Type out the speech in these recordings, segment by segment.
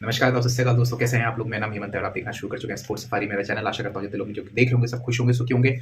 नमस्कार दोस्तों, सत श्री अकाल दोस्तों, कैसे हैं आप लोग। मेरा नाम हेमंत है और आप देखना शुरू कर चुके हैं स्पोर्ट्स सफारी मेरा चैनल। आशा करता हूँ जितने लोग जो देख रहे होंगे सब खुश होंगे, सुखी होंगे।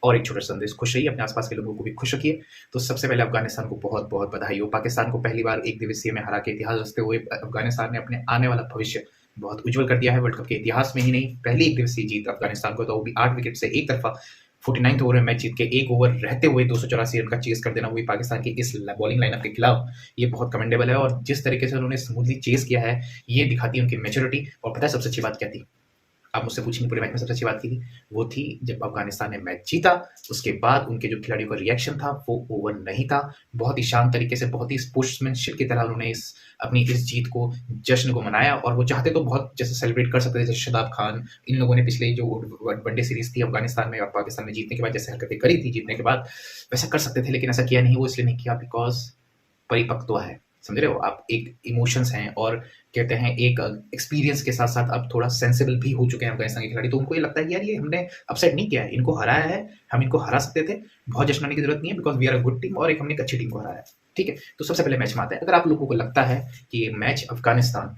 और एक छोटा संदेश, खुश रहिए, अपने आसपास के लोगों को भी खुश रखिए। तो सबसे पहले अफगानिस्तान को बहुत बहुत बधाई हो। पाकिस्तान को पहली बार एक दिवसीय में हरा के इतिहास रचते हुए अफगानिस्तान ने अपने आने वाला भविष्य बहुत उज्जवल कर दिया है। वर्ल्ड कप के इतिहास में ही नहीं, पहली एक दिवसीय जीत अफगानिस्तान को, तो वो भी 8 विकेट से एक तरफा 49th ओवर में मैच जीत के एक ओवर रहते हुए 284 रन का चेस कर देना, वो भी पाकिस्तान की इस बॉलिंग लाइनअप के खिलाफ, ये बहुत कमेंडेबल है। और जिस तरीके से उन्होंने स्मूथली चेस किया है, ये दिखाती है उनकी मैच्योरिटी। और पता है सबसे अच्छी बात क्या थी? आप मुझसे पूछेंगे पूरे मैच में सबसे अच्छी बात की थी, वो थी जब अफगानिस्तान ने मैच जीता, उसके बाद उनके जो खिलाड़ियों का रिएक्शन था वो ओवर नहीं था। बहुत ही शांत तरीके से, बहुत ही स्पोर्ट्समैनशिप की तरह उन्होंने अपनी इस जीत को, जश्न को मनाया। और वो चाहते तो बहुत जैसे सेलिब्रेट कर सकते थे, जैसे शादाब खान, इन लोगों ने पिछले जो वनडे सीरीज थी अफगानिस्तान में और पाकिस्तान में जीतने के बाद जैसे हरकतें करी थी जीतने के बाद, वैसा कर सकते थे, लेकिन ऐसा किया नहीं। वो इसलिए नहीं किया बिकॉज परिपक्व है, समझ रहे हो आप। एक इमोशंस हैं और कहते हैं एक एक्सपीरियंस के साथ साथ अब थोड़ा सेंसिबल भी हो चुके हैं अफगानिस्तान के खिलाड़ी। तो उनको ये लगता है कि यार ये हमने अपसेट नहीं किया है, इनको हराया है, हम इनको हरा सकते थे, बहुत जश्न मनाने की जरूरत नहीं है because we are a good team और एक हमने एक अच्छी टीम को हराया है। ठीक है, तो सबसे पहले मैच में आता है। अगर आप लोगों को लगता है कि ये मैच अफगानिस्तान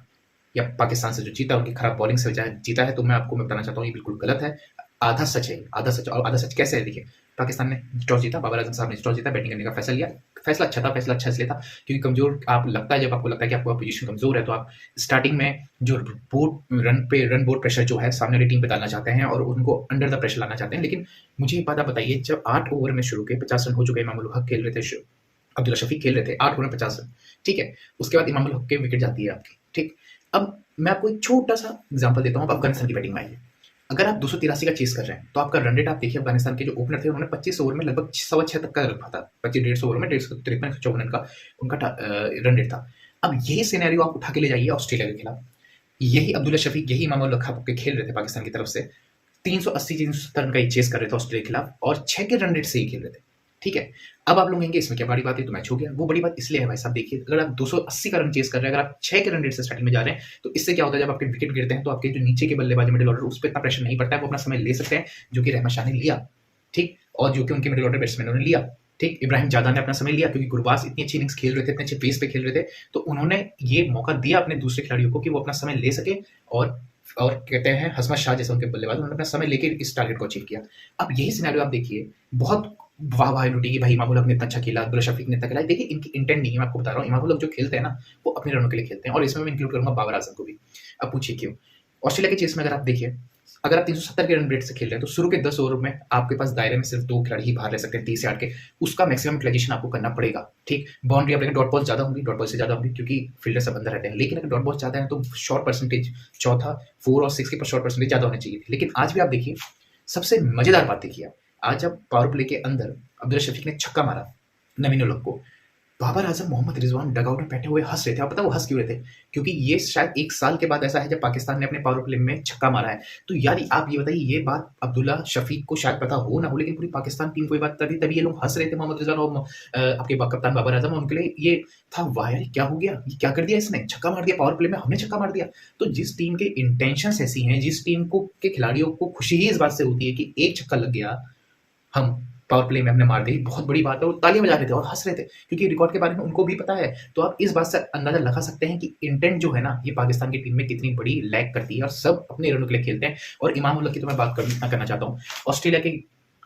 या पाकिस्तान से जो जीता उनकी खराब बॉलिंग से जीता है, तो मैं आपको बताना चाहता हूँ ये बिल्कुल गलत है। आधा सच है, आधा सच। और आधा सच कैसे है? देखिए, पाकिस्तान ने टॉस जीता, बाबर आजम साहब ने टॉस जीता, बैटिंग करने का फैसला लिया। फैसला अच्छा था, फैसला अच्छा इसलिए था क्योंकि कमजोर आप लगता है, जब आपको लगता है कि आपका पोजीशन कमजोर है, तो आप स्टार्टिंग में जो रन बोर्ड प्रेशर जो है सामने वाली टीम पे डालना चाहते हैं और उनको अंडर द प्रेशर लाना चाहते हैं। लेकिन मुझे एक बात आप बताइए, जब 8 ओवर में शुरू के 50 रन हो चुके, इमामुल हक खेल रहे थे, अब्दुल्ला शफीक खेल रहे थे, 8 ओवर में 50 रन, ठीक है। उसके बाद इमामुल हक के विकेट जाती है आपकी, ठीक। अब मैं आपको एक छोटा सा एग्जांपल देता हूँ। अब अफगानिस्तान की बैटिंग में आइए, अगर आप 283 का चेस कर रहे हैं तो आपका रन रेट आप देखिए। अफगानिस्तान के जो ओपनर थे उन्होंने 25 ओवर में लगभग 6.25 तक का रखा था, 25 150 ओवर में 153 रन का उनका रन रेट था। अब यही सिनेरियो आप उठा के ले जाइए ऑस्ट्रेलिया के खिलाफ। यही अब्दुल्ला शफीक, यही इमामुल हक के खेल रहे थे पाकिस्तान की तरफ से, 380 370 रन का ही चेस कर रहे थे ऑस्ट्रेलिया के खिलाफ और 6 के रन रेट से ही खेल रहे थे, ठीक है। अब आप लोग कहेंगे इसमें क्या बड़ी बात है, तो मैच हो गया। वो बड़ी बात इसलिए है भाई साहब, देखिए, अगर आप 280 का रन चेस कर रहे हैं, अगर आप 6 के रन रेट से स्टार्टिंग में जा रहे हैं, तो इससे क्या होता है, जब आपके विकेट गिरते हैं तो आपके जो नीचे के बल्लेबाज मिडिल ऑर्डर, उस पर इतना प्रेशर नहीं पड़ता है, वो अपना समय ले सकते हैं, जो कि रहमान शाह ने लिया, ठीक। और जो कि उनके मिडिल ऑर्डर बैट्समैनों ने लिया, ठीक। इब्राहिम जादा ने अपना समय लिया क्योंकि गुरबाज इतनी अच्छी इनिंग्स खेल रहे थे, इतने अच्छे पेस पे खेल रहे थे, तो उन्होंने ये मौका दिया अपने दूसरे खिलाड़ियों को कि वो अपना समय ले सके। और कहते हैं हसमत शाह जैसे उनके बल्लेबाज, उन्होंने अपना समय लेके इस टारगेट को अचीव किया। अब यही सिनेरियो आप देखिए, बहुत वाह लुटी कि भाई इमामुल हक ने इतना अच्छा खेला, अब्दुल्ला शफीक ने इतना खेला। देखिए, इनकी इंटेंट नहीं है, मैं आपको बता रहा हूँ। इमामुल हक जो खेलते हैं ना, वो अपने रनों के लिए खेलते हैं, और इसमें मैं इंक्लूड करूंगा बाबर आजम को भी। अब पूछिए क्यों? ऑस्ट्रेलिया के चेस में अगर आप देखिए, अगर आप 370 के रन रेट से खेल रहे हैं, तो शुरू के 10 ओवर में आपके पास दायरे में सिर्फ 2 खिलाड़ी ही बाहर रह सकते हैं 30 यार्ड के। उसका मैक्सिमम यूटिलाइजेशन आपको करना पड़ेगा, ठीक। बाउंड्री आप लेकिन डॉट बॉल ज्यादा होंगी, डॉट बॉल से ज्यादा होंगी क्योंकि फील्डर सब अंदर रहते हैं। लेकिन अगर डॉट बॉल ज्यादा है तो शॉर्ट परसेंटेज, चौथा 4 और 6 के शॉर्ट परसेंटेज ज्यादा होने चाहिए थी। लेकिन आज भी आप देखिए, सबसे मजेदार बात देखिए, आज जब पावर प्ले के अंदर अब्दुल्ला शफीक ने छक्का मारा नवीन उल हक को, बाबर आजम, मोहम्मद रिजवान डगआउट में बैठे हुए हंस रहे थे। आप पता वो हंस क्यों रहे थे? क्योंकि ये शायद 1 साल के बाद ऐसा है जब पाकिस्तान ने अपने पावर प्ले में छक्का मारा है। तो यार आप ये बताइए, ये बात अब्दुल्ला शफीक को शायद पता हो ना हो, लेकिन पूरी पाकिस्तान टीम को ये बात तभी ये लोग हंस रहे थे, मोहम्मद रिजवान और आपके कप्तान बाबर आजम। उनके लिए ये था, वाह यार क्या हो गया, ये क्या कर दिया इसने, छक्का मार दिया पावर प्ले में, हमने छक्का मार दिया। तो जिस टीम के इंटेंशंस ऐसी हैं, जिस टीम को के खिलाड़ियों को खुशी ही इस बात से होती है कि एक छक्का लग गया, हम पावर प्ले में हमने मार दी, बहुत बड़ी बात है। और तालियां बजा रहे थे और हंस रहे थे क्योंकि रिकॉर्ड के बारे में उनको भी पता है। तो आप इस बात से अंदाजा लगा सकते हैं कि इंटेंट जो है ना, ये पाकिस्तान की टीम में कितनी बड़ी लैग करती है और सब अपने रनों के लिए खेलते हैं। और इमाम उल हक की तो मैं बात करना चाहता हूँ। ऑस्ट्रेलिया के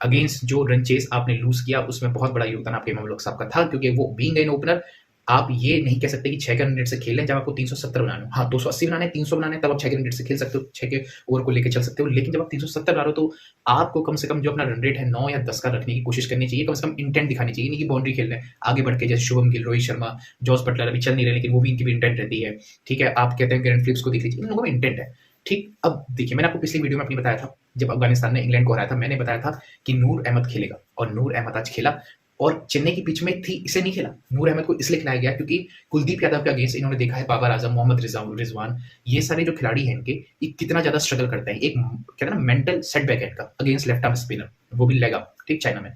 अगेंस्ट जो रन चेस आपने लूज किया, उसमें बहुत बड़ा योगदान आपके इमाम उल हक साहब का था, क्योंकि वो बीइंग एन ओपनर, आप ये नहीं कह सकते कि 6 के रन रेट से खेलें जब आपको 370 बनाने हो। हाँ, 280 बनाने, 300 बनाने, तब आप 6 के रन रेट से खेल सकते हो, 6 के ओवर को लेकर चल सकते हो। लेकिन जब आप 370 बना रहे हो, तो आपको कम से कम जो अपना रन रेट है 9 या 10 का रखने की कोशिश करनी चाहिए। कम से कम इंटेंट दिखानी चाहिए, नहीं कि बाउंड्री खेल रहे हैं आगे बढ़ के, जैसे शुभम गिल, रोहित शर्मा, जॉस बटलर अभी चल नहीं रहे, लेकिन वो भी इनकी भी इंटेंट रहती है, ठीक है। आप कहते हैं ग्रैंड फिलिप्स को देख लीजिए, इन लोगों में इंटेंट है, ठीक। अब देखिए, मैंने आपको पिछली वीडियो में अपनी बताया था, जब अफगानिस्तान ने इंग्लैंड को हराया था, मैंने बताया था कि नूर अहमद खेलेगा, और नूर अहमद आज खेला। और चेन्नई की पिच में थी, इसे नहीं खेला। नूर अहमद को इसलिए खिलाया गया क्योंकि कुलदीप यादव के अगेंस्ट इन्होंने देखा है, बाबर आजम, मोहम्मद रिजवान, ये सारे जो खिलाड़ी हैं इनके, ये कितना ज्यादा स्ट्रगल करते हैं। एक कहते हैं ना मेंटल सेटबैक है इनका अगेंस्ट लेफ्ट आर्म स्पिनर, वो भी लेग अप, ठीक, चाइना में।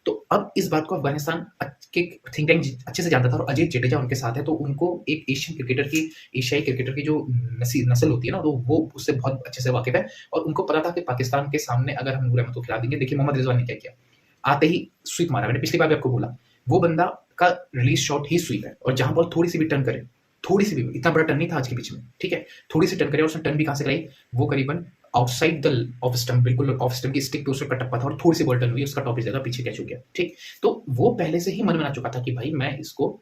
तो अब इस बात को अफगानिस्तान के थिंक टैंक अच्छे से जानता था, और अजय जडेजा उनके साथ है, तो उनको एक एशियाई क्रिकेटर की जो नस्ल होती है ना, तो वो उससे बहुत अच्छे से वाकिफ है। और उनको पता था कि पाकिस्तान के सामने अगर हम नूर अहमद को खिला देंगे, देखिए मोहम्मद रिजवान ने क्या किया, आते ही स्वीप मारा। मैंने पिछली बार भी आपको बोला, वो बंदा का रिलीज शॉट ही स्वीप है, और जहां बॉल थोड़ी सी भी टर्न करे थोड़ी सी भी, इतना बड़ा टर्न नहीं था आज के पिच में, ठीक है, थोड़ी सी टर्न करे और उसने टर्न भी कहाँ से कराई, वो करीबन आउटसाइड द ऑफ स्टंप, बिल्कुल ऑफ स्टंप की स्टिक पे उसका टप्पा था और थोड़ी सी बॉल टर्न हुई, उसका टॉप इस जगह पीछे कैच हो गया, ठीक। तो वो पहले से ही मन बना चुका था कि भाई मैं इसको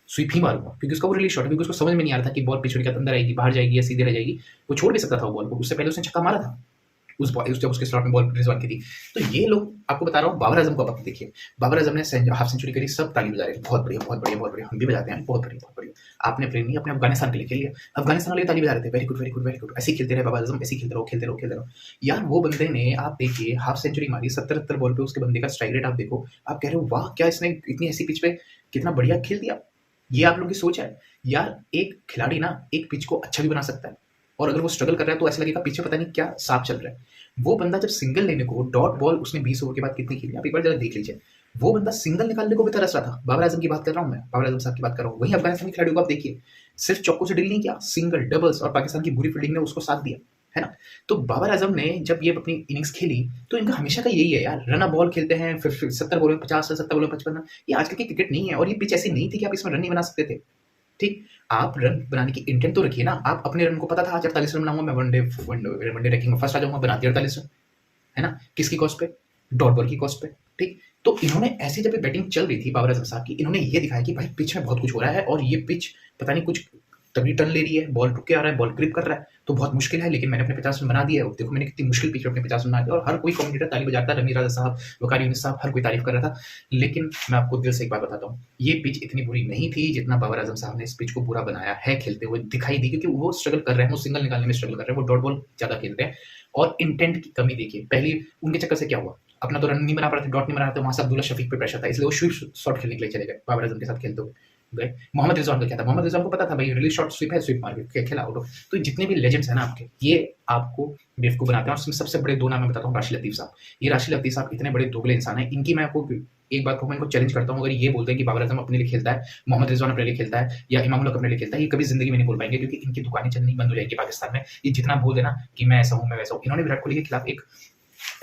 स्वीप ही मारूंगा, क्योंकि उसका वो रिलीज शॉट है, क्योंकि उसको समझ में नहीं आ रहा था कि बॉल पिछड़ के अंदर आएगी, बाहर जाएगी या सीधे रह जाएगी। वो छोड़ भी सकता था वो बॉल को, उससे पहले उसने छक्का मारा था उस बॉल, जब उसके स्लॉट में बॉल रिजवान की थी। तो ये लोग, आपको बता रहा हूँ, बाबर आजम को आप देखिए, बाबर आजम ने हाफ सेंचुरी करी, सब ताली बजा रहे थे, बहुत बढ़िया बहुत बढ़िया बहुत बढ़िया, हम भी बजाते हैं, बहुत बढ़िया बहुत बढ़िया। आपने अपने नहीं, अपने अफगानिस्तान के लिए खेल लिया, अफगानिस्तान वाले ताली बजा रहे थे, very good very good very good, ऐसे खेलते रहे बाबर आजम, ऐसे खेलते रहो खेलते रहो खेलते रहो। यार वो बंदे ने, आप देखिए, हाफ सेंचुरी मारी, 70 बॉल पे उसके बंदे का स्ट्राइक रेट आप देखो, आप कह रहे हो वाह क्या इसने इतनी ऐसी पिच पे कितना बढ़िया खेल दिया। ये आप लोगों की सोच है यार, एक खिलाड़ी ना एक पिच को अच्छा भी बना सकता है, और अगर वो स्ट्रगल कर रहा है तो ऐसा लगेगा पीछे पता नहीं क्या सांप चल रहा है। वो बंदा जब सिंगल लेने को, डॉट बॉल उसने 20 ओवर के बाद कितनी खेली, आप एक बार जरा देख लीजिए, वो बंदा सिंगल निकालने को भी तरस रहा था। बाबर आजम की बात कर रहा हूं मैं, बाबर आजम साहब की बात कर रहा हूं। वहीं अफगानिस्तान के खिलाड़ियों को आप देखिए, सिर्फ चौकों से डील नहीं किया, सिंगल डबल्स, और पाकिस्तान की बुरी फील्डिंग ने उसको साथ दिया, है ना। तो बाबर आजम ने जब ये अपनी इनिंग्स खेली, तो इनका हमेशा का यही है यार, रन बॉल खेलते हैं, फिर 70 बॉल में 50, 70 बॉल में 55। ये आजकल की क्रिकेट नहीं है, और ये पिच ऐसी नहीं थी कि आप इसमें रन नहीं बना सकते थे, ठीक। आप रन बनाने की इंटेंट तो रखिए ना, आप अपने रन को पता था आज 48 रन बनाऊंगा मैं, वनडे रैंकिंग में फर्स्ट आ जाऊंगा, बनाती 48 रन, है ना, किसकी कॉस्ट पे, डॉट बॉल की कॉस्ट पे, ठीक। तो इन्होंने ऐसी जब बैटिंग चल रही थी बाबर आजम साहब की, इन्होंने ये दिखाया कि भाई पिच में बहुत कुछ हो रहा है, और ये पिच पता नहीं कुछ तभी टर्न ले रही है, बॉल रुक के आ रहा है, बॉल ग्रिप कर रहा है, तो बहुत मुश्किल है, लेकिन मैंने अपने 50 रन बना दिया है। देखो मैंने कितनी मुश्किल पिच पे अपने 50 रन बना दिया, और हर कोई कमेंटेटर ताली बजाता है, रमी राजा साहब, वकारी यूनिस साहब, हर कोई तारीफ कर रहा था। लेकिन मैं आपको दिल से एक बात बताता हूँ, ये पिच इतनी बुरी नहीं थी जितना बाबर आजम साहब ने इस पिच को बुरा बनाया है खेलते हुए दिखाई दी, क्योंकि वो स्ट्रगल कर रहे हैं, वो सिंगल निकालने में स्ट्रगल कर रहे हैं, वो डॉट बॉल ज्यादा खेलते हैं, और इंटेंट की कमी देखिए। पहली उनके चक्कर से क्या हुआ, अपना तो रन नहीं बना पा रहे थे, डॉट नहीं बना रहे थे, वहां से अब्दुल्ला शफीक पे प्रेशर था, इसलिए वो स्वीप शॉट खेलने के लिए चले गए, बाबर आजम के साथ खेलते हुए गए। मोहम्मद रिजवान का क्या था, मोहम्मद रिजवान को पता था भाई रिलीज शॉट स्वीप है, स्वीप मार के खेला आउट। तो जितने भी लेजेंड्स हैं ना आपके, ये आपको बेवकूफ बनाते हैं, और सबसे बड़े दो नाम मैं बताता हूँ, राशिद लतीफ साहब। ये राशिद लतीफ साहब इतने बड़े दोगले इंसान हैं, इनकी मैं आपको एक बात को मैं इनको चैलेंज करता हूँ, अगर ये बोलते हैं कि बाबर आजम अपने लिए खेलता है, मोहम्मद रिजवान अपने लिए खेलता है, या इमाम उल हक अपने लिए खेलता है, ये कभी जिंदगी में नहीं बोल पाएंगे, क्योंकि इनकी दुकानें चलनी बंद हो जाएगी पाकिस्तान में। ये जितना बोल देना कि मैं ऐसा हूँ मैं वैसा हूँ। इन्होंने विराट कोहली के खिलाफ एक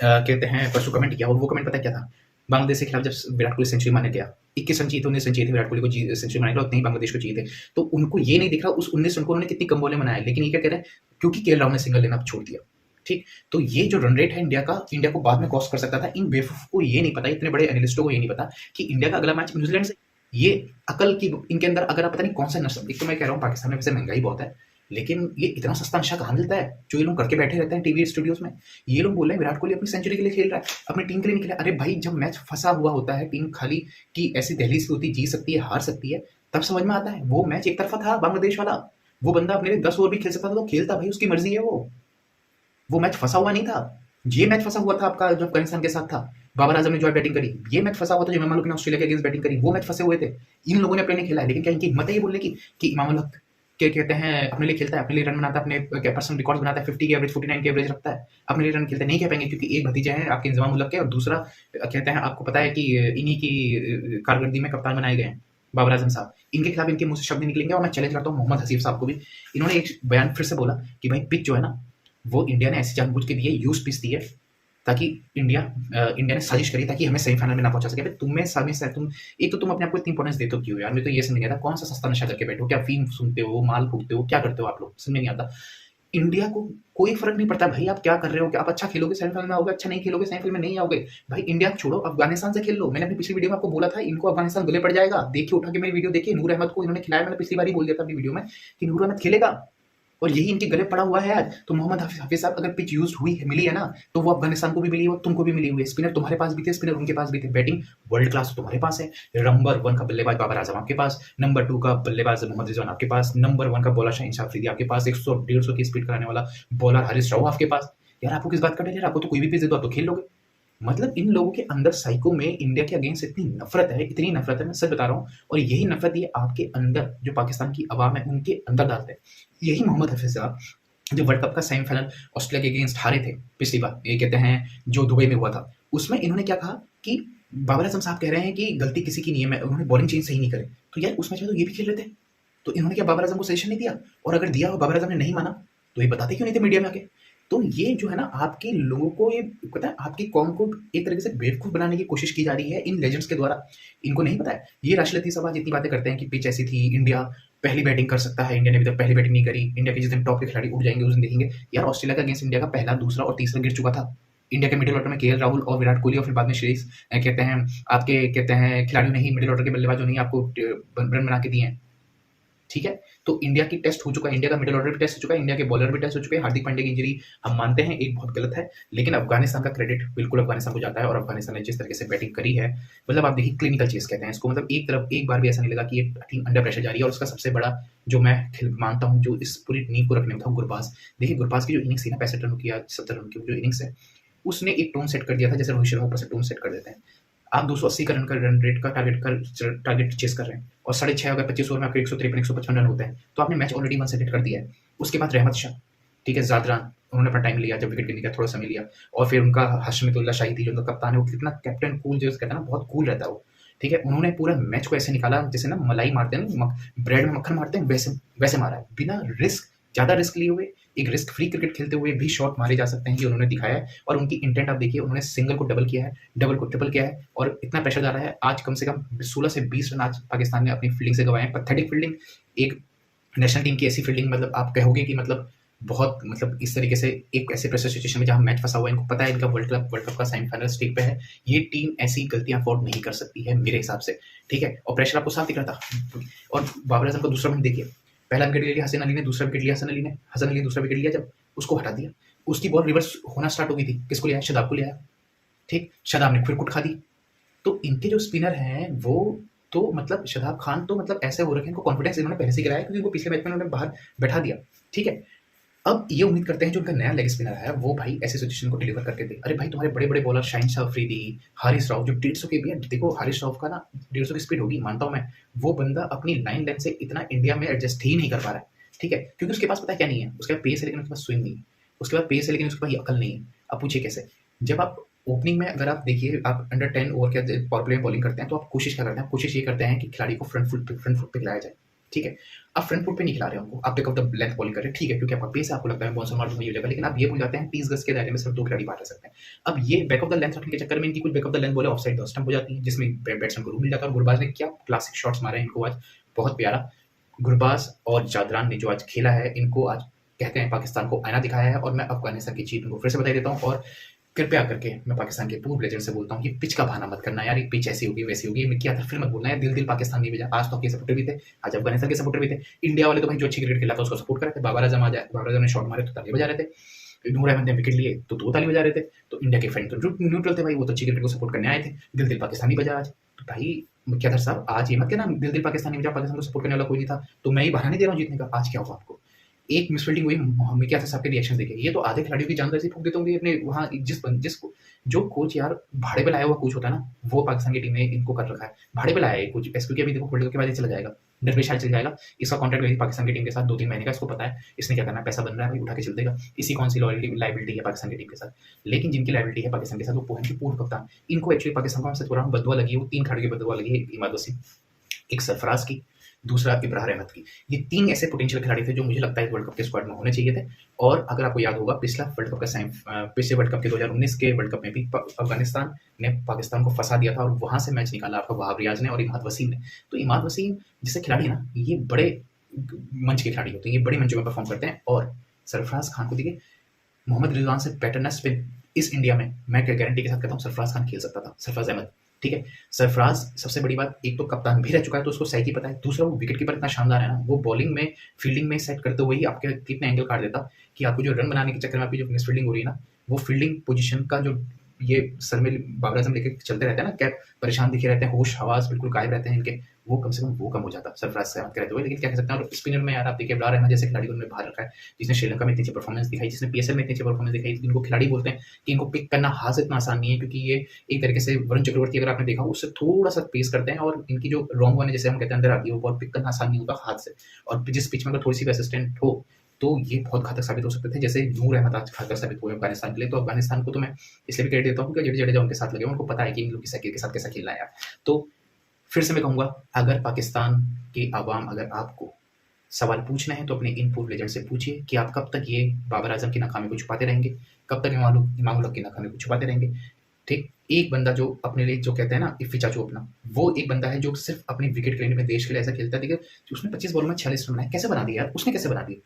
कहते हैं परसों कमेंट किया, और वो कमेंट पता क्या था, बांग्लादेश के खिलाफ जब विराट कोहली सेंचुरी मारने गया, 21 रन चाहिए थे, 19 रन चाहिए थे विराट कोहली को सेंचुरी मारने के लिए, उतने ही बांग्लादेश को चाहिए थे। तो उनको ये नहीं दिख रहा उस 19 रन को उन्होंने कितनी कम बॉलें बनाया, लेकिन ये क्या कह रहे हैं, क्योंकि केएल राहुल ने सिंगल लेना छोड़ दिया, ठीक। तो ये जो रन रेट है इंडिया का, इंडिया को बाद में कॉस्ट कर सकता था। इन बेवकूफ को ये नहीं पता, इतने बड़े एनालिस्टों को ये नहीं पता कि इंडिया का अगला मैच न्यूजीलैंड से। ये अकल की इनके अंदर, अगर आप पता नहीं कौन सा नशा, एक तो मैं कह रहा हूँ पाकिस्तान में वैसे महंगाई बहुत है, लेकिन ये इतना सस्ता नशा कहाँ मिलता है जो ये लोग करके बैठे रहते हैं टीवी स्टूडियोज में। ये लोग बोल रहे हैं विराट कोहली अपनी सेंचुरी के लिए खेल रहा है, अपनी टीम के लिए नहीं खेला। अरे भाई जब मैच फंसा हुआ होता है, टीम खाली की ऐसी दहलीज की होती, जी सकती है हार सकती है, तब समझ में आता है। वो मैच एक तरफा था बांग्लादेश वाला, वो बंदा अपने लिए 10 ओवर भी खेल सकता था तो खेलता, भाई उसकी मर्जी है। वो मैच फंसा हुआ नहीं था। ये मैच फंसा हुआ था आपका जो अफगानिस्तान के साथ था, बाबर आजम ने जो बैटिंग करी। ये मैच फंसा हुआ था जो इमाम उल हक ने ऑस्ट्रेलिया के अगेंस्ट बैटिंग करी, वो मैच फंसे हुए थे। इन लोगों ने अपने लिए खेला है, लेकिन क्या इनकी हिम्मत है ये बोलने की कि इमाम उल हक के कहते हैं अपने लिए खेलता है, अपने लिए रन बनाता है, अपने पर्सनल रिकॉर्ड बनाता है, 50 की एवरेज 49 की एवरेज रखता है, अपने लिए रन खेलते नहीं कह पाएंगे, क्योंकि एक भतीजा है आपके इंजमाम उल हक के, और दूसरा कहते हैं आपको पता है कि इन्हीं की कारकर्दगी में कप्तान बनाए गए हैं बाबर आजम साहब। इनके खिलाफ इनके मुंह से शब्द निकलेंगे, और मैं चैलेंज करता हूँ मोहम्मद हसीफ साहब को भी। इन्होंने एक बयान फिर से बोला कि भाई पिच जो है ना, वो इंडिया ने ऐसी जानबूझ के दी है, यूज पिच दी है, ताकि इंडिया ने साजिश करी ताकि हमें सेमीफाइनल में ना पहुंचा सके। तुम्हें तुम एक तो तुम अपने आप को इतनी इंपॉर्टेंस देते हो क्यों यार, मैं तो ये समझ नहीं आता कौन सा सस्ता नशा करके बैठो, क्या फीम सुनते हो, माल फूकते हो, क्या करते हो आप लोग, समझ नहीं आता। इंडिया को कोई फर्क नहीं पड़ता भाई आप क्या कर रहे हो, क्या आप अच्छा खेलोगे सेमीफाइनल में आओगे, अच्छा नहीं खेलोगे सेमीफाइनल में नहीं आओगे। भाई इंडिया को छोड़ो, अफगानिस्तान से खेल लो। मैंने अपनी पिछली वीडियो में आपको बोला था इनको अफगानिस्तान गले पड़ जाएगा, देखिए उठा के मेरी वीडियो देखिए, नूर अहमद को इन्होंने खिलाया। मैंने पिछली बार ही बोल दिया था अपनी वीडियो में कि नूर अहमद खेलेगा, और यही इनके गले पड़ा हुआ है आज। तो मोहम्मद हाफिज साहब अगर पिच यूज हुई है, मिली है ना, तो वो अफगानिस्तान को भी मिली है और तुमको भी मिली हुई है। स्पिनर तुम्हारे पास भी थे, स्पिनर उनके पास भी थे, बैटिंग वर्ल्ड क्लास तुम्हारे पास है। नंबर 1 का बल्लेबाज बाबर आजम आपके पास, नंबर 2 का बल्लेबाज मोहम्मद रिजवान आपके पास, नंबर 1 का बॉलर शाहीन शाह अफरीदी आपके पास, 100-150 की स्पीड कराने वाला बॉलर हारिस राव आपके पास। यार आपको किस बात का डर है, आपको तो कोई भी पिच दे दो आप तो खेल लोगे। मतलब इन लोगों के अंदर साइको में इंडिया के अगेंस्ट इतनी नफरत है, इतनी नफरत है, मैं सच बता रहा हूँ। और यही नफरत ये आपके अंदर जो पाकिस्तान की आवाम है उनके अंदर डालते हैं। यही मोहम्मद हफीज साहब जो वर्ल्ड कप का सेमीफाइनल ऑस्ट्रेलिया के अगेंस्ट हारे थे पिछली बार, ये कहते हैं जो दुबई में हुआ था, उसमें इन्होंने क्या कहा कि बाबर आजम साहब कह रहे हैं कि गलती किसी की नहीं है, उन्होंने बॉलिंग चेंज सही नहीं करे। तो यार उस मैच में तो ये भी खेल रहे थे, तो इन्होंने क्या बाबर आजम को सजेशन नहीं दिया? और अगर दिया और बाबर आजम ने नहीं माना तो ये बताते क्यों नहीं थे मीडिया में आके? तो ये जो है ना, आपके लोगों को ये पता है, आपकी कौम को एक तरीके से बेवकूफ बनाने की कोशिश की जा रही है इन लेजेंड्स के द्वारा। इनको नहीं पता है। ये राशिद लतीफ साहब आज इतनी बातें करते हैं कि पिच ऐसी थी, इंडिया पहली बैटिंग कर सकता है। इंडिया ने अभी तक पहली बैटिंग नहीं करी। इंडिया के जिस दिन टॉप के खिलाड़ी उठ जाएंगे उस दिन देखेंगे यार ऑस्ट्रेलिया का अगेंस्ट इंडिया का पहला, दूसरा और तीसरा गिर चुका था। इंडिया के मिडिल ऑर्डर में केएल राहुल और विराट कोहली और फिर बाद में श्रेयस कहते हैं आपके कहते हैं खिलाड़ियों ने ही मिडिल ऑर्डर के बल्लेबाजों ने ही आपको रन बना के दिए हैं। ठीक है, तो इंडिया की टेस्ट हो चुका है, इंडिया का मिडिल ऑर्डर भी टेस्ट हो चुका है, इंडिया के बॉलर भी टेस्ट हो चुके हैं। हार्दिक पांड्या की इंजरी हम मानते हैं एक बहुत गलत है, लेकिन अफगानिस्तान का क्रेडिट बिल्कुल अफगानिस्तान को जाता है। और अफगानिस्तान ने जिस तरीके से बैटिंग करी है, मतलब आप देखिए क्लिनिकल चेस कहते हैं इसको, मतलब एक तरफ एक बार भी ऐसा नहीं लगा कि ये टीम अंडर प्रेशर जा रही है। और उसका सबसे बड़ा जो मैं मानता हूँ जो इस पूरी नींव को रखने में था, गुरबाज। देखिए गुरबाज की जो इनिंग्स थी ना, 65 रन की या 70 रन की जो इनिंग्स है, उसने एक टोन सेट कर दिया था, जैसे रोहित शर्मा ऊपर से टोन सेट कर देते हैं। आप 280 का रन रेट का टारगेट चेस कर रहे हैं और 6.5 अगर 25 ओवर में आपके 153 155 रन होते हैं तो आपने मैच ऑलरेडी 1 सेट कर दिया है। उसके बाद रहमत शाह, ठीक है, जादरान, उन्होंने अपना टाइम लिया, जब विकेट गिरने का थोड़ा समय लिया। और फिर उनका हशमतुल्लाह शाही थी जो उनका कप्तान है, वो कितना कैप्टन कूल जो कहते हैं ना, बहुत कूल रहता है वो। ठीक है, उन्होंने पूरा मैच को ऐसे निकाला जैसे ना मलाई मारते हैं ना, ब्रेड में मक्खन मारते हैं, वैसे वैसे मारा है, बिना रिस्क, ज़्यादा रिस्क लिए हुए, एक रिस्क फ्री क्रिकेट खेलते हुए भी शॉट मारे जा सकते हैं, ये उन्होंने दिखाया है। और उनकी इंटेंट आप देखिए, उन्होंने सिंगल को डबल किया है, डबल को ट्रिपल किया है, और इतना प्रेशर जा रहा है। आज कम से कम 16 से 20 रन आज पाकिस्तान ने अपनी फील्डिंग से गंवाए हैं। पैथेटिक फील्डिंग, एक नेशनल टीम की ऐसी फील्डिंग, मतलब आप कहोगे कि मतलब बहुत, मतलब इस तरीके से एक ऐसे प्रेशर सिचुएशन में जहां मैच फंसा हुआ है, इनको पता है इनका वर्ल्ड कप का सेमीफाइनल स्टेज पे है, ये टीम ऐसी गलतियां अफोर्ड नहीं कर सकती है मेरे हिसाब से। ठीक है, और प्रेशर आपको साफ दिख रहा था। और बाबर आजम का दूसरा विकेट देखिए, पहला विकेट लिया हसन अली ने, दूसरा विकेट लिया हसन अली ने, हसन अली ने दूसरा विकेट लिया, जब उसको हटा दिया उसकी बॉल रिवर्स होना स्टार्ट हो गई थी। किसको लिया? शादाब को लिया। ठीक, शादाब ने फिर कुट खा दी। तो इनके जो स्पिनर हैं वो तो मतलब शादाब खान तो मतलब ऐसे हो रखे हैं, इनको कॉन्फिडेंस इन्होंने पहले से गिराया क्योंकि इनको पिछले मैच में उन्होंने बाहर बैठा दिया। ठीक है, अब ये उम्मीद करते हैं जो उनका नया लेग स्पिनर है वो भाई ऐसे सिचुएशन को डिलीवर करके दे। अरे भाई तुम्हारे बड़े बड़े बॉलर शाहिन शाह अफरीदी, हारिस राव जो 150 के भी है, देखो हारिस राव का ना 150 की स्पीड होगी मानता हूं मैं, वो बंदा अपनी लाइन लेंथ से इतना इंडिया में एडजस्ट ही नहीं कर पा रहा है। ठीक है, क्योंकि उसके पास पता है क्या नहीं है, उसके पास पेस है लेकिन उसके पास स्विंग नहीं है, उसके पास पेस है लेकिन उसके पास ये अकल नहीं है। अब पूछिए कैसे? जब आप ओपनिंग में अगर आप देखिए आप अंडर 10 ओवर के पावर प्ले में बॉलिंग करते हैं तो आप कोशिश क्या करते हैं? कोशिश ये करते हैं कि खिलाड़ी को फ्रंट फुट पे खिलाया जाए। ठीक है, आप फ्रंट फुट पे नहीं खिला रहे हो उनको, आप pick of the length bowling कर रहे हैं, ठीक है, क्योंकि आपका पेस है, आपको लगता है बाउंसर मार दूंगा ये हो जाएगा, लेकिन आप ये भूल जाते हैं 30 गज के दायरे में सिर्फ 2 खिलाड़ी बाहर रह सकते हैं। अब ये बैक ऑफ द लेंथ रखने के चक्कर में इनकी कुछ बैक ऑफ द लेंथ बॉलें ऑफसाइड द स्टंप हो जाती है, जिसमें बैट्समैन को रूम मिल जाता है। और गुरबाज ने क्या क्लासिक शॉट्स मारे हैं इनको आज, बहुत प्यारा। गुरबाज और जादरान ने जो आज खेला है, इनको आज कहते हैं पाकिस्तान को आईना दिखाया है। और मैं अफगानिस्तान की जीत उनको फिर से बता देता हूँ। और कृपया करके मैं पाकिस्तान के पूर्व लेजेंड से बोलता हूँ कि पिच का बहाना मत करना यार, एक पिच ऐसी होगी वैसी होगी, मैं क्या था फिर मत बोलना यार। दिल दिल पाकिस्तान नहीं भेजा, आज तो आपके सपोर्टर भी थे, आज अफगानिस्तान के सपोर्टर भी थे। इंडिया वाले तो भाई जो अच्छी क्रिकेट खेला था उसको सपोर्ट कर रहे थे। बाबर आजम आ जाए, बाबर आजम ने शॉट मारे तो ताली बजा रहे थे, नूर अहमद ने विकेट लिए तो 2 ताली बजा रहे थे। तो इंडिया के फैन तो न्यूट्रल थे भाई, वो तो अच्छी क्रिकेट को सपोर्ट करने आए थे। दिल दिल पाकिस्तानी बजा आज। तो भाई क्या था साहब, आज ये मत कहना दिल दिल पाकिस्तानी बजा, पाकिस्तान को सपोर्ट करने वाला कोई नहीं था, तो मैं ही बहाना नहीं दे रहा हूँ जीतने का। आज क्या हुआ आपको? एक मिसफील्डिंग हुई, हमें क्या था सबके रिएक्शन देखे, ये तो आधे खिलाड़ियों की जान ऐसे फूक देते होंगे अपने वहाँ। जिसको जो कोच यार भाड़े पे लाया हुआ कोच होता है ना, वो पाकिस्तान की टीम ने इनको कर रखा है, भाड़े पे लाया है कोच। क्योंकि अभी देखो वर्ल्ड कप के बाद ये चला जाएगा, दरवेश चल जाएगा, इसका कॉन्ट्रैक्ट है पाकिस्तान की टीम के साथ 2-3 महीने का, इसको पता है इसने क्या करना है, पैसा बन रहा है भाई, उठा के चल देगा। इसी कौन सी लाइबिलिटी है पाकिस्तान की टीम के साथ। लेकिन जिनकी लाइबिलिटी है पाकिस्तान के साथ, वो पोहन की पूर्व कप्तान, इनको एक्चुअली पाकिस्तान को हमसे थोड़ा बदुआ लगी है, वो 3 खिलाड़ियों की बदुआ लगी है, इमाद वसीम, एक सरफराज की, दूसरा इब्राहिम अहमद की। ये 3 ऐसे पोटेंशियल खिलाड़ी थे जो मुझे लगता है वर्ल्ड कप के स्क्वाड में होने चाहिए थे। और अगर आपको याद होगा पिछले वर्ल्ड कप के 2019 के वर्ल्ड कप में भी अफगानिस्तान ने पाकिस्तान को फंसा दिया था और वहां से मैच निकाला आपका वहाब रियाज ने और इमाद वसीम ने। तो इमाद वसीम जैसे खिलाड़ी ना, ये बड़े मंच के खिलाड़ी होते हैं, ये बड़े मंचों में परफॉर्म करते हैं। और सरफराज खान को देखिए, मोहम्मद रिजवान से बेटर ना स्पिन इस इंडिया में मैं गारंटी के साथ कहता हूँ सरफराज खान खेल सकता था, सरफराज अहमद। ठीक है, सरफराज सबसे बड़ी बात, एक तो कप्तान भी रह चुका है तो उसको सही की पता है, दूसरा वो विकेट कीपर इतना शानदार है ना, वो बॉलिंग में फील्डिंग में सेट करते हुए ही आपके कितने एंगल काट देता कि आपको जो रन बनाने के चक्कर में आपकी जो मिस फील्डिंग हो रही है ना, वो फील्डिंग पोजीशन का जो ये सर में बाबर आजम लेके चलते रहते हैं ना, कैप परेशान दिखे रहते हैं, होश हवास बिल्कुल गायब रहते हैं इनके, वो कम से कम वो कम हो जाता सरफराज से बात रहते हुए। लेकिन क्या कह सकते हैं, और स्पिनर में यार आप देखिए इब्रार रहमान जैसे खिलाड़ी को उन्होंने बाहर रखा है, जिसने श्रीलंका में इतनी अच्छी परफॉर्मेंस दिखाई, जिसने पीएसएल में इतनी अच्छी परफॉर्मेंस दिखाई। इनको खिलाड़ी बोलते हैं कि इनको पिक करना हाथ से इतना आसान नहीं है, क्योंकि ये एक तरीके से वरुण चक्रवर्ती अगर आपने देखा उससे थोड़ा सा पेस करते हैं, और इनकी जो रॉन्ग वन है जैसे हम कहते हैं अंदर आती है, वो बॉल पिक करना आसान नहीं होता हाथ से। और जिस पिच में अगर थोड़ी सी असिस्टेंट हो तो ये बहुत घातक साबित हो सकते थे, जैसे नूर अहमद आज घातक साबित हुए अफगानिस्तान के लिए। तो अफगानिस्तान को तो मैं इसलिए भी क्रेडिट देता हूँ क्योंकि जडेजा उनके साथ लगे, उनको पता है कि इन लोग के साथ कैसा खेलना है यार। तो फिर से मैं कहूँगा, अगर पाकिस्तान के आवाम अगर आपको सवाल पूछना है तो अपने इन पूर्व लेजेंड से पूछिए कि आप कब तक ये बाबर आजम की नाकामी को छुपाते रहेंगे, कब तक इमाम उल हक की नाकामी को छुपाते रहेंगे। ठीक, एक बंदा जो अपने लिए जो कहते हैं ना इफ्फी चाचू अपना, वो एक बंदा है जो सिर्फ अपनी विकेट के लिए, अपने देश के लिए ऐसा खेलता है। देखिए उसने 25 बॉलों में 46 रन बनाए, कैसे बना दिए यार? उसने कैसे बना दिए?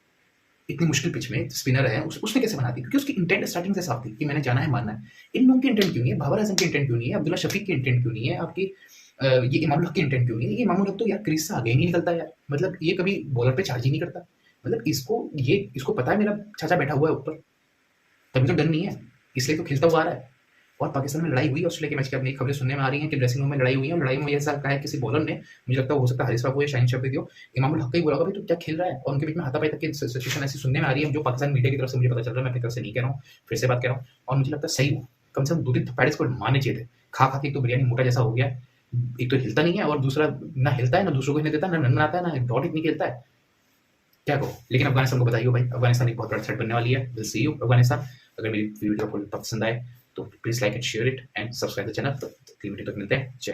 इतनी मुश्किल पिच में स्पिनर है, उसने कैसे बना दी? क्योंकि उसकी इंटेंट स्टार्टिंग से साफ थी कि मैंने जाना है, मारना है। इन लोगों की इंटेंट क्यों नहीं है? बाबर आजम की इंटेंट क्यों नहीं है? अब्दुल्ला शफीक की इंटेंट क्यों नहीं है? आपकी ये इमामुल हक की इंटेंट क्यों नहीं है? ये इमामुल हक तो यार क्रीज से आगे ही नहीं निकलता यार, मतलब ये कभी बॉलर पे चार्ज ही नहीं करता। मतलब इसको पता है मेरा चाचा बैठा हुआ है ऊपर, तभी तो डर नहीं है, इसलिए तो खेलता हुआ आ रहा है। और पाकिस्तान में लड़ाई हुई ऑस्ट्रेलिया के मैच की, अपनी खबरें सुनने में आ रही हैं कि ड्रेसिंग रूम में लड़ाई हुई है, और लड़ाई में ऐसा कहा है किसी बॉलर ने, मुझे लगता है हो सकता है हारिस बाबू या शाहीन शफीक हो, इमामुल हक का ही बोला होगा भाई तू क्या खेल रहा है, और उनके बीच में हाथापाई तक की सिचुएशन ऐसी सुनने में आ रही है, जो पाकिस्तान मीडिया की तरफ से मुझे पता चल रहा है, मैं अपनी तरफ से नहीं कह रहा हूँ, फिर से बात कह रहा हूँ। और मुझे लगता है सही कम से कम 2 दिन थप्पड़ इसको मारने चाहिए थे। खा खा के एक तो बिरयानी मोटा जैसा हो गया है, एक तो हिलता नहीं है, और दूसरा ना हिलता है, ना दूसरों को हिलने देता है, ना रन बनाता है, ना डॉट इतनी खेलता है, क्या कहो? लेकिन अफगानिस्तान को बताइए भाई, अफगानिस्तान एक बहुत बड़ा थ्रेट बनने वाली है। Will see you Afghanistan. अगर मेरी वीडियो आपको पसंद आए तो please like and share it and subscribe the channel. तो अगली वीडियो तक मिलते हैं। जय